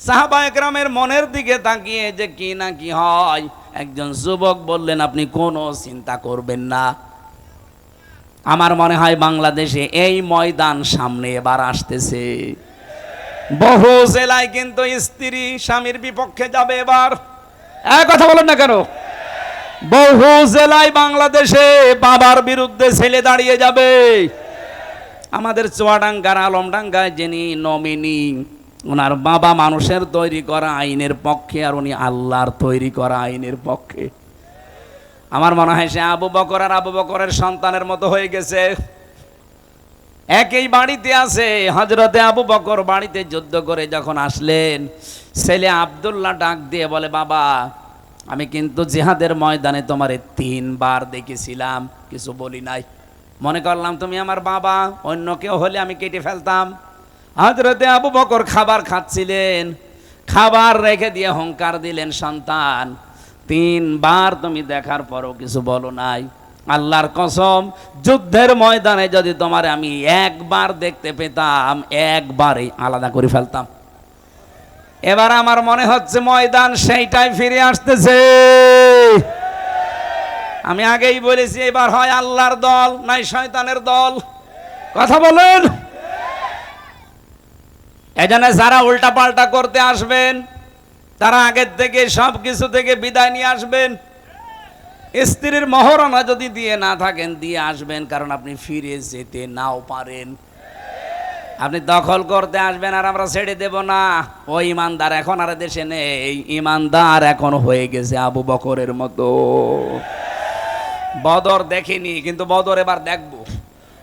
সাহাবা একরামের মনের দিকে তাকিয়ে যে কি না কি হয়, একজন যুবক বললেন আপনি কোনো চিন্তা করবেন না। আমার মনে হয় বাংলাদেশে এই ময়দান সামনে এবার আসতেছে। বহু জেলায় কিন্তু স্ত্রী স্বামীর বিপক্ষে যাবে এবার। এক কথা বলেন না কেন? বহু জেলায় বাংলাদেশে বাবার বিরুদ্ধে ছেলে দাঁড়িয়ে যাবে। আমাদের চুয়াডাঙ্গার আলমডাঙ্গায় যিনি নমিনি, ওনার বাবা মানুষের তৈরি করা আইনের পক্ষে, আর উনি আল্লাহর তৈরি করা আইনের পক্ষে। আমার মনে হয় সে আবু বকর আর আবু বকরের সন্তানের মতো হয়ে গেছে। একই বাড়িতে আছে। হযরতে আবু বকর বাড়িতে যুদ্ধ করে যখন আসলেন, ছেলে আব্দুল্লাহ ডাক দিয়ে বলে বাবা আমি কিন্তু জিহাদের ময়দানে তোমারে 3 বার দেখেছিলাম, কিছু বলি নাই, মনে করলাম তুমি আমার বাবা, অন্য কেউ হলে আমি কেটে ফেলতাম। হযরতে আবু বকর খাবার খাচ্ছিলেন, খাবার রেখে দিয়ে হুঙ্কার দিলেন সন্তান 3 বার তুমি দেখার পরও কিছু বলো নাই, আল্লাহর কসম যুদ্ধের ময়দানে যদি তোমারে আমি 1 বার দেখতে পেতাম, একবারেই আলাদা করে ফেলতাম। এবার আমার মনে হচ্ছে ময়দান সেইটাই ফিরে আসতেছে। আমি আগেই বলেছি, এবার হয় আল্লাহর দল নাই শয়তানের দল। কথা বলেন। এজন্য যারা উল্টা পাল্টা করতে আসবেন তারা আগের থেকে সব কিছু থেকে বিদায় নিয়ে আসবেন। স্ত্রীর মহরণা যদি দিয়ে না থাকেন দিয়ে আসবেন, কারণ আপনি ফিরে যেতে নাও পারেন। আপনি দখল করতে আসবেন আর আমরা ছেড়ে দেব না। ওই ইমানদার এখন আর দেশে নেই, ইমানদার এখন হয়ে গেছে আবু বকরের মতো। বদর দেখিনি, কিন্তু বদর এবার দেখবো।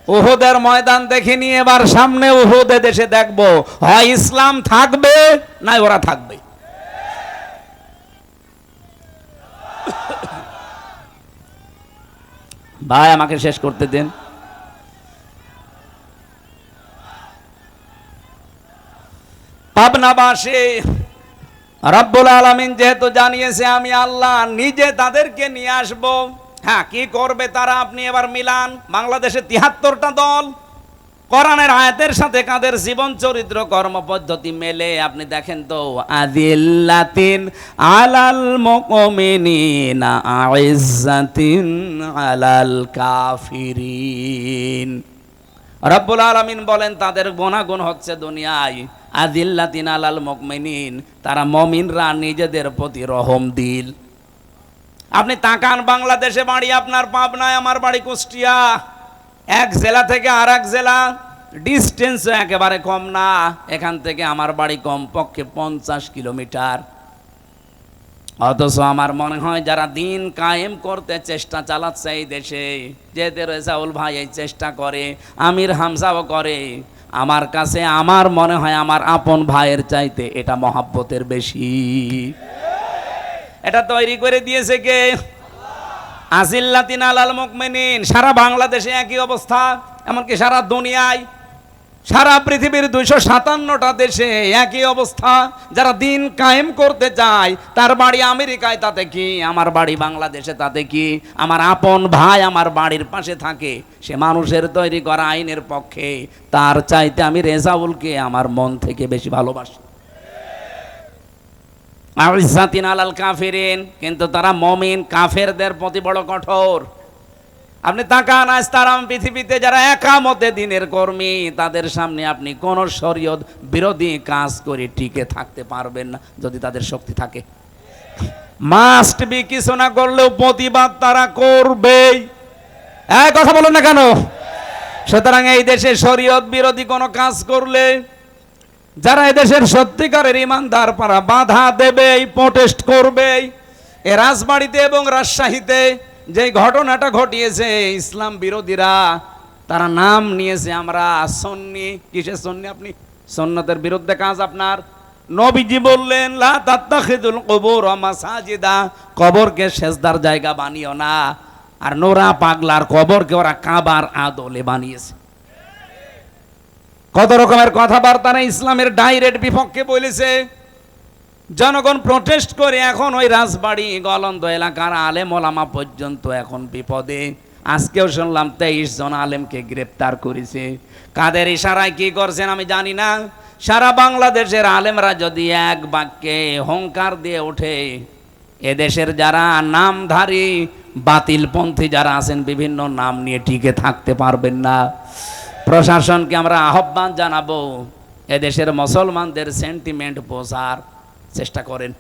উহুদের ময়দান দেখিনি, এবার সামনে উহুদে দেশে দেখবো, হয় ইসলাম থাকবে না ওরা থাকবে। ভাই আমাকে শেষ করতে দেন। পাবনাবাসী রব্বুল আলামিন যেহেতু জানিয়েছে আমি আল্লাহ নিজে তাদেরকে নিয়ে আসব। হ্যাঁ, কি করবে তারা আপনি এবার মিলান। বাংলাদেশে ৭৩টা দল, কোরআনের আয়াতের সাথে কাদের জীবন চরিত্র কর্মপদ্ধতি মেলে আপনি দেখেন তো। আদিল্লাতিন আলাল মুমিনিনা আইজ্জাতিন আলাল কাফিরিন। রব্বুল আলামিন বলেন তাদের গুনাহগুণ হচ্ছে দুনিয়ায় আদিল্লাতিন আলাল মুমিনিন, তারা মুমিনরা নিজেদের প্রতি রহম দিল। আপনি তাকান, বাংলাদেশে বাড়ি আপনার পাবনায়, আমার বাড়ি কুষ্টিয়া, এক জেলা থেকে আর এক জেলা ডিস্টেন্স একেবারে কম না। এখান থেকে আমার বাড়ি কমপক্ষে 50 কিলোমিটার। অথচ আমার মনে হয় যারা দিন কায়েম করতে চেষ্টা চালাচ্ছে এই দেশে, যেতে রেজাউল ভাই এই চেষ্টা করে, আমির হামজাও করে, আমার কাছে আমার মনে হয় আমার আপন ভাইয়ের চাইতে এটা মহাব্বতের বেশি। এটা তৈরি করে দিয়েছে কে? আজিল্লাতিন আলাল মুমিনিন। সারা বাংলাদেশে একই অবস্থা, এমনকি সারা দুনিয়ায়, সারা পৃথিবীর 257টা দেশে একই অবস্থা। যারা দিন কায়েম করতে চায় তার বাড়ি আমেরিকায়, তাতে কি? আমার বাড়ি বাংলাদেশে, তাতে কি? আমার আপন ভাই আমার বাড়ির পাশে থাকে, সে মানুষের তৈরি করা আইনের পক্ষে, তার চাইতে আমি রেজাউলকে আমার মন থেকে বেশি ভালোবাসি। আইজ্জাতিন আলাল কাফিরিন, কিন্তু তারা মুমিন, কাফেরদের প্রতি বড় কঠোর। আপনি তাকান, আজ তারা পৃথিবীতে যারা একামতে দিনের কর্মী, তাদের সামনে আপনি কোন শরীয়ত বিরোধী কাজ করে টিকে থাকতে পারবেন না যদি তাদের শক্তি থাকে। মাস্ট বি, কিছু না করলেও প্রতিবাদ তারা করবেই। এই কথা বলেন না কেন? সুতরাং এই দেশে শরীয়ত বিরোধী কোনো কাজ করলে যারা এদেশের সত্যিকারের ইমানদার পারা বাধা দেবেই, প্রোটেস্ট করবেই। এ রাজবাড়িতে এবং রাজশাহীতে যে ঘটনাটা ঘটিয়েছে, ইসলাম বিরোধীরা তারা নাম নিয়েছে আমরা সুন্নি। কিসের সুন্নি? আপনি সুন্নতের বিরুদ্ধে কাজ আপনার। নবীজি বললেন লা তাত্তাখিদুল কুবুর মাসাজিদা, কবরকে সেজদার জায়গা বানিও না। আর নোরা পাগলার কবরকে ওরা কাবার আদলে বানিয়েছে। কত রকমের কথাবার্তা না ইসলামের ডাইরেক্ট বিপক্ষে বলেছে। জনগণ প্রোটেস্ট করে এখন ওই রাজবাড়ি গলন্দ এলাকার আলেম ওলামা পর্যন্ত এখন বিপদে। আজকেও শুনলাম 23 জন আলেমকে গ্রেপ্তার করেছে। কাদের ইশারায় কি করছেন আমি জানি না। সারা বাংলাদেশের আলেমরা যদি এক বাক্যে হুঙ্কার দিয়ে ওঠে, এদেশের যারা নামধারী বাতিলপন্থী যারা আছেন বিভিন্ন নাম নিয়ে টিকে থাকতে পারবেন না। প্রশাসনকে আমরা আহ্বান জানাবো, এদেশের মুসলমানদের সেন্টিমেন্ট বোঝার চেষ্টা করেন।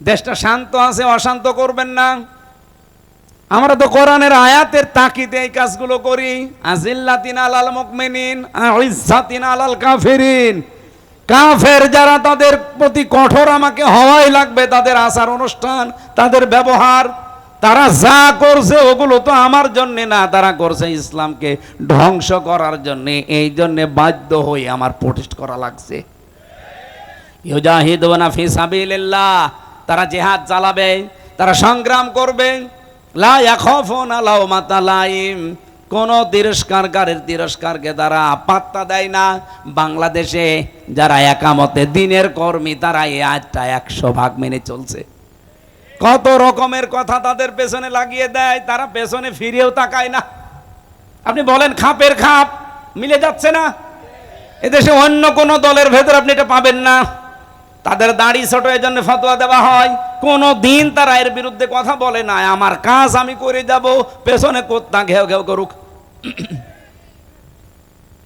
দেশটা শান্ত আছে, অশান্ত করবেন না। আমরা তো কোরআনের আয়াতের তাকিদে এই কাজগুলো করি। আজিল্লাতিন আলাল মুমিনিন আইজ্জাতিন আলাল কাফিরিন। কাফের যারা তাদের প্রতি কঠোর আমাকে হওয়াই লাগবে। তাদের আচার অনুষ্ঠান, তাদের ব্যবহার, তারা যা করছে ওগুলো তো আমার জন্য না, তারা করছে ইসলামকে ধ্বংস করার জন্য। এই জন্য বাধ্য হয়ে আমার প্রোটেস্ট করা লাগছে। ইউজাহিদুনা ফি সাবিলিল্লাহ, তারা জিহাদ চালাবে, তারা সংগ্রাম করবে। লা ইয়াখাফুনা লাওমাতা লাইম, কোন তিরস্কারকে তারা পাত্তা দেয় না। বাংলাদেশে যারা একামতে দিনের কর্মী তারা এই আয়াতটা 100% মেনে চলছে। কত রকমের কথা তাদের পেছনে লাগিয়ে দেয়, তারা পেছনে ফিরেও তাকায় না। আপনি বলেন খাপের খাপ মিলে যাচ্ছে না? এদেশে অন্য কোন দলের ভেতর আপনি এটা পাবেন না। তাদের দাড়ি ছোট, এই জন্য ফতোয়া দেওয়া হয়। কোনো দিন তারা এর বিরুদ্ধে কথা বলে না, আমার কাজ আমি করে যাব, পেছনে কোত্তা ঘেউ ঘেউ করুক।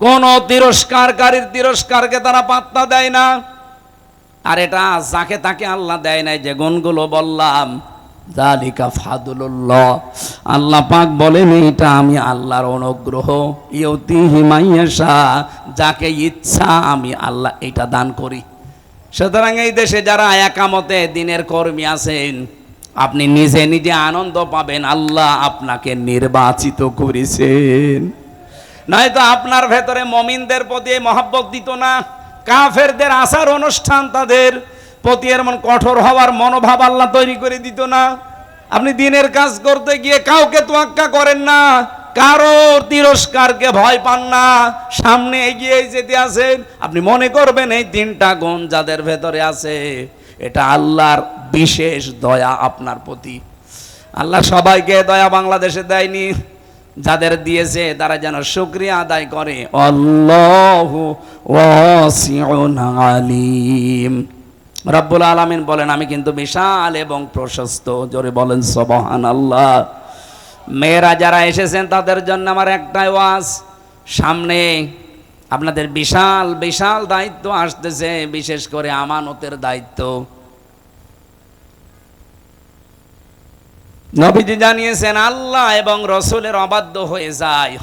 কোন তিরস্কারকারীর তিরস্কারকে তারা পাত্তা দেয় না। আর এটা যাকে তাকে আল্লাহ দেয় নাই, যে গুণগুলো বললাম, যালিকা ফাদলুল্লাহ, আল্লাহ পাক বলেন এটা আমি আল্লাহর অনুগ্রহ, ইউতিহি মাইয়াশা, যাকে ইচ্ছা আমি আল্লাহ এটা দান করি। সুতরাং এই দেশে যারা একামতে দিনের কর্মী আছেন, আপনি নিজে নিজে আনন্দ পাবেন আল্লাহ আপনাকে নির্বাচিত করেছেন। নয়তো আপনার ভেতরে মমিনদের প্রতি মহব্বত দিত না, কাফেরদের আচার অনুষ্ঠান তাদের প্রতি এমন কঠোর হওয়ার মনোভাব আল্লাহ তৈরি করে দিত না। আপনি দিনের কাজ করতে গিয়ে কাউকে তোয়াক্কা করেন না, কারো তিরস্কারকে ভয় পান না, সামনে এগিয়ে যেতে আছেন। আপনি মনে করবেন এই তিনটা গুণ যাদের ভেতরে আছে, এটা আল্লাহর বিশেষ দয়া আপনার প্রতি। আল্লাহ সবাইকে দয়া বাংলাদেশে দেয়নি, যাদের দিয়েছে তারা যেন শুকরিয়া আদায় করে। আল্লাহু ওয়াসিউন আলিম। রব্বুল আলামিন বলেন আমি কিন্তু বিশাল এবং প্রশস্ত। জোরে বলেন সুবহানাল্লাহ। মেয়েরা যারা এসেছেন তাদের জন্য আমার একটাই ওয়াজ, সামনে আপনাদের বিশাল বিশাল দায়িত্ব আসতেছে, বিশেষ করে আমানতের দায়িত্ব। নবীজি জানিয়েছেন আল্লাহ এবং রসুলের অবাধ্য হয়ে যায়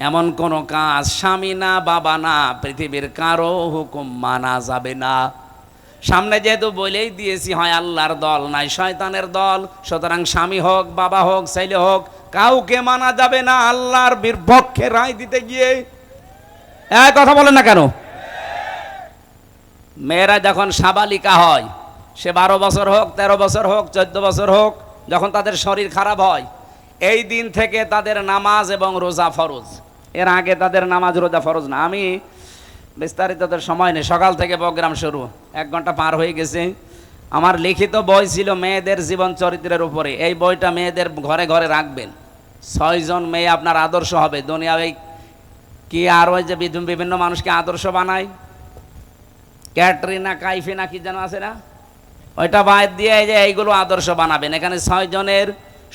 এমন কোন কাজ স্বামী না বাবা না পৃথিবীর কারো হুকুম মানা যাবে না। সামনে যেহেতু বলেই দিয়েছি, হয় আল্লাহর দল নাই শয়তানের দল, সুতরাং স্বামী হোক বাবা হোক ছেলে হোক কাউকে মানা যাবে না আল্লাহর বিপক্ষে রায় দিতে গিয়ে। এক কথা বলেন না কেন? মেয়েরা যখন সাবালিকা হয়, সে 12 বছর হোক 13 বছর হোক 14 বছর হোক, যখন তাদের শরীর খারাপ হয়, এই দিন থেকে তাদের নামাজ এবং রোজা ফরজ। এর আগে তাদের নামাজ রোজা ফরজ না। আমি বিস্তারিত সময় নেই, সকাল থেকে প্রোগ্রাম শুরু, 1 ঘন্টা পার হয়ে গেছে। আমার লিখিত বই ছিল মেয়েদের জীবন চরিত্রের উপরে। এই বইটা মেয়েদের ঘরে ঘরে রাখবেন। 6 জন মেয়ে আপনার আদর্শ হবে দুনিয়ায়। কি আর ওই যে বিভিন্ন মানুষকে আদর্শ বানায়, ক্যাটরিনা কাইফিনা কি যেন আছে না, ওইটা বাদ দিয়ে যে এইগুলো আদর্শ বানাবেন। এখানে 6 জনের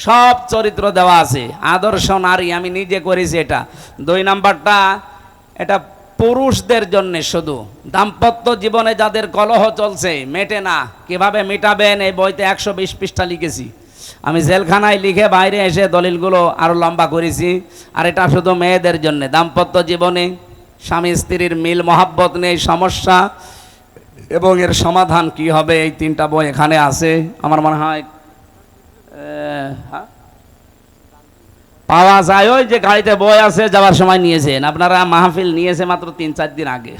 সব চরিত্র দেওয়া আছে, আদর্শ নারী। আমি নিজে করেছি এটা। 2 নাম্বারটা এটা পুরুষদের জন্য, শুধু দাম্পত্য জীবনে যাদের কলহ চলছে, মেটে না, কিভাবে মেটাবেন এই বইতে 120 পৃষ্ঠা লিখেছি। আমি জেলখানায় লিখে বাইরে এসে দলিলগুলো আরো লম্বা করেছি। আর এটা শুধু মেয়েদের জন্য, দাম্পত্য জীবনে স্বামী স্ত্রীর মিল মহাব্বত নেই, সমস্যা এবং এর সমাধান কি হবে, এই 3টা বই এখানে আছে। আমার মনে হয় পাওয়া যায়, ওই যে গাড়িতে বই আছে, যাওয়ার সময় নিয়েছেন আপনারা। মাহফিল নিয়েছে মাত্র 3-4 দিন আগে,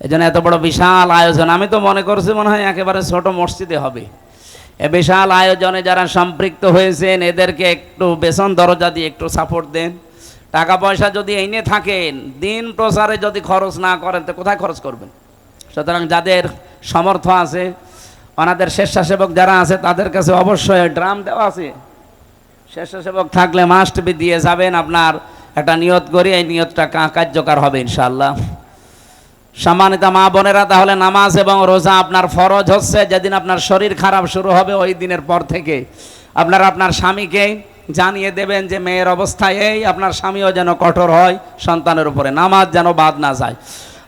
এই জন্য এত বড় বিশাল আয়োজন। আমি তো মনে করছি মনে হয় একেবারে ছোট মসজিদে হবে। এ বিশাল আয়োজনে যারা সম্পৃক্ত হয়েছেন এদেরকে একটু বেতন দরজা দিয়ে একটু সাপোর্ট দেন। টাকা পয়সা যদি এনে থাকেন, দিন প্রচারে যদি খরচ না করেন তো কোথায় খরচ করবেন? সুতরাং যাদের সমর্থ আছে, ওনাদের স্বেচ্ছাসেবক যারা আছে, তাদের কাছে অবশ্যই ড্রাম দেওয়া আছে। স্বেচ্ছাসেবক থাকলে মাস্ট বি দিয়ে যাবেন। আপনার একটা নিয়ত করি, এই নিয়তটা কার্যকর হবে ইনশাআল্লাহ। সম্মানিত মা বোনেরা, তাহলে নামাজ এবং রোজা আপনার ফরজ হচ্ছে যেদিন আপনার শরীর খারাপ শুরু হবে, ওই দিনের পর থেকে আপনারা আপনার স্বামীকে জানিয়ে দেবেন যে মেয়ের অবস্থায় এই, আপনার স্বামীও যেন কঠোর হয় সন্তানের উপরে, নামাজ যেন বাদ না যায়।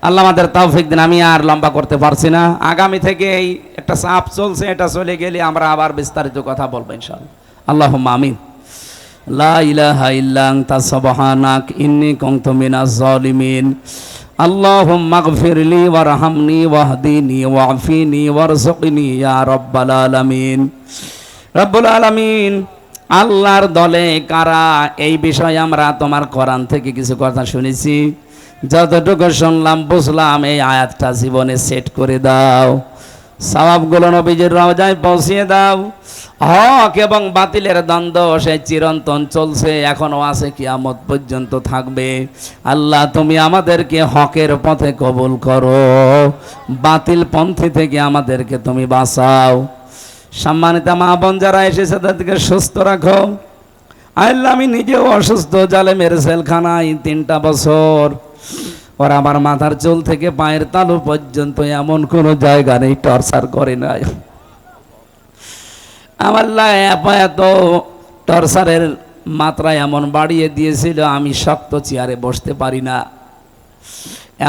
আল্লাহ আমাদের তৌফিক দিন। আমি আর লম্বা করতে পারছি না। আগামী থেকে এই একটা চাপ চলছে, এটা চলে গেলে আমরা আবার বিস্তারিত কথা বলবো ইনশাআল্লাহ। আল্লাহুম্মা আমিন। লা ইলাহা ইল্লা আনতা সুবহানাক ইন্নী কুনতু মিনাজ জালিমিন। আল্লাহুম্মা গফিরলি ওয়ারহামনি ওয়াহদিনি ওয়াফিনি ওয়ারযুকনি ইয়া রাব্বাল আলামিন। রব্বুল আলামিন, আল্লাহর দলে কারা, এই বিষয়ে আমরা তোমার কোরআন থেকে কিছু কথা শুনেছি। যতটুকু শুনলাম বুঝলাম, এই আয়াতটা জীবনে সেট করে দাও। সওয়াবগুলো নবীজির রওজায় পৌঁছিয়ে দাও। হক এবং বাতিলের দ্বন্দ্ব সে চিরন্তন চলছে, এখনো আছে, কিয়ামত পর্যন্ত থাকবে। আল্লাহ তুমি আমাদেরকে হকের পথে কবুল করো, বাতিল পন্থী থেকে আমাদেরকে তুমি বাঁচাও। সম্মানিত মা বোন যারা এসেছে তাদেরকে সুস্থ রাখো। আল্লাহ আমি নিজেও অসুস্থ, জালেমের জেলখানায় 3টা বছর। ও ওরা আমার মাথার চুল থেকে পায়ের তালু পর্যন্ত এমন কোনো জায়গা নেই টর্চার করে নাই। আমার এত টর্চারের মাত্রা এমন বাড়িয়ে দিয়েছিল, আমি শক্ত চেয়ারে বসতে পারি না।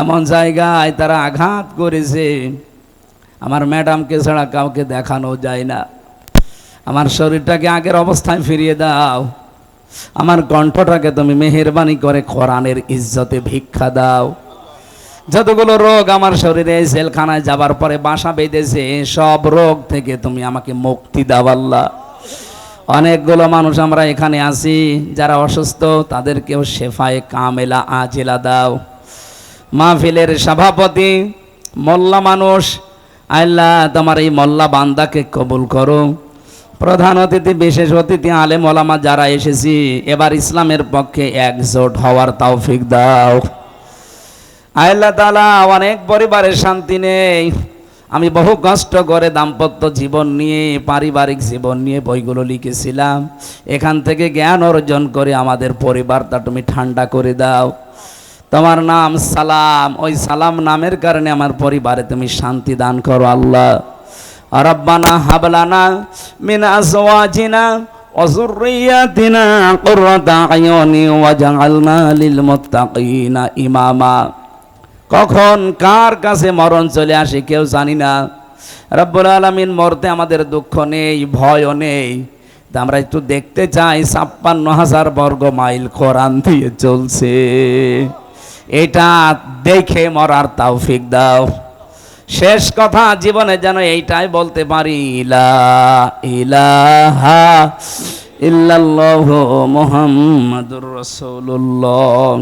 এমন জায়গায় তারা আঘাত করেছে, আমার ম্যাডামকে ছাড়া কাউকে দেখানো যায় না। আমার শরীরটাকে আগের অবস্থায় ফিরিয়ে দাও, আমার কণ্ঠটাকে তুমি মেহেরবানি করে কোরআনের ইজ্জতে ভিক্ষা দাও। যতগুলো রোগ আমার শরীরে জেলখানায় যাবার পরে বাসা বেঁধেছে, সব রোগ থেকে তুমি আমাকে মুক্তি দাও আল্লাহ। অনেকগুলো মানুষ আমরা এখানে আছি যারা অসুস্থ, তাদেরকেও শেফায়ে কামেলা আজেলা দাও। মাহফিলের সভাপতি মোল্লা মানুষ, আল্লাহ তোমার এই মোল্লা বান্দাকে কবুল করো। প্রধান অতিথি, বিশেষ অতিথি, আলেম ওলামা যারা এসেছি, এবার ইসলামের পক্ষে একজোট হওয়ার তৌফিক দাও। আল্লাহ তাআলা, অনেক পরিবারের শান্তি নেই। আমি বহু কষ্ট করে দাম্পত্য জীবন নিয়ে, পারিবারিক জীবন নিয়ে বইগুলো লিখেছিলাম। এখান থেকে জ্ঞান অর্জন করে আমাদের পরিবারটা তুমি ঠান্ডা করে দাও। তোমার নাম সালাম, ওই সালাম নামের কারণে আমার পরিবারে তুমি শান্তি দান করো আল্লাহ। রব্বানা হাবলানা মিন আজওয়াজিনা ওয়া যুররিয়াতিনা কুররাতা আয়ুনি ওয়াজআলনা লিল মুত্তাকিনা ইমামা। কখন কার কাছে মরণ চলে আসে কেউ জানি না। রব্বুল আলামিন, মরতে আমাদের দুঃখ নেই, ভয়ও নেই। তা আমরা একটু দেখতে চাই ৫৬,০০০ বর্গ মাইল কোরআন দিয়ে চলছে, এটা দেখে মরার তৌফিক দাও। শেষ কথা জীবনে যেন এইটাই বলতে পারি, লা ইলাহা ইল্লাল্লাহু মুহাম্মাদুর রাসূলুল্লাহ।